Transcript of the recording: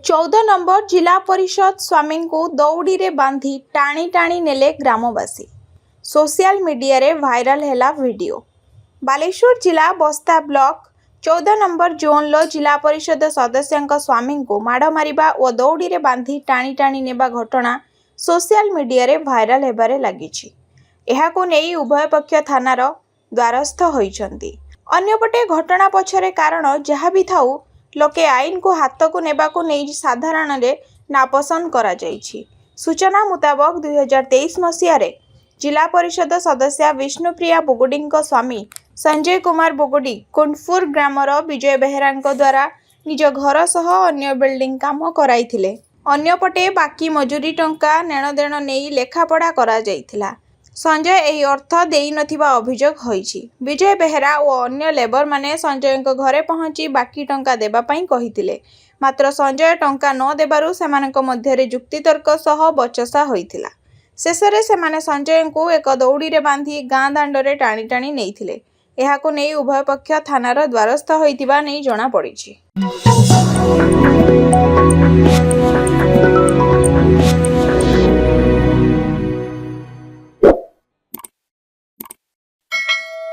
चौदह नंबर जिला परिषद स्वामी को दौड़ी रे बांधी टाणी टाणी नेले ग्रामवासी। सोशल मीडिया रे वायरल हैला वीडियो। बालेश्वर जिला बस्ता ब्लॉक 14 नंबर जोन लो जिला परिषद सदस्यंक स्वामी को माड़ मारिबा और दौड़ी रे बांधी टाणी टाणी नेबा घटना सोशल मीडिया रे वायरल हेबारे लागिछि। एहाको नेई उभय पक्ष थानार द्वारस्थ होइछन्ति। अन्यपटे घटना पछरे कारण जहाँ भी थाउ लोके आईन को हाथ को नेबा को नहीं साधारण रे नापसंद करा जाइछि। सूचना मुताबक 2023 मसीह जिला परिषद सदस्य विष्णुप्रिया बुगुडी स्वामी संजय कुमार बुगुडी कुंडपुर ग्रामर विजय बेहेरा द्वारा निज घर सह अन्य बिल्डिंग काम कराइथिले। अन्यपटे बाकी मजूरी टंका नेणदेण नहीं लेखापढ़ा करा जाइथिला। संजय एही अर्थ देई नथिबा अभियोग होईछि। विजय बेहेरा और अन्य लेबर माने संजय घरे पहुंची बाकी टंका देबा पई कहिथिले, मात्र संजय टंका न देबारु सेमानक मध्यरे जुक्तितर्क सह बचसा होइथिला। शेषरे सेमाने संजय को एक दौड़ी रे बांधी गाँ दांडरे टाणी टाणी नेइथिले। एहाको नेई उभय पक्ष थानार द्वारस्थ होइतिबा नेई जणा पड़िछि।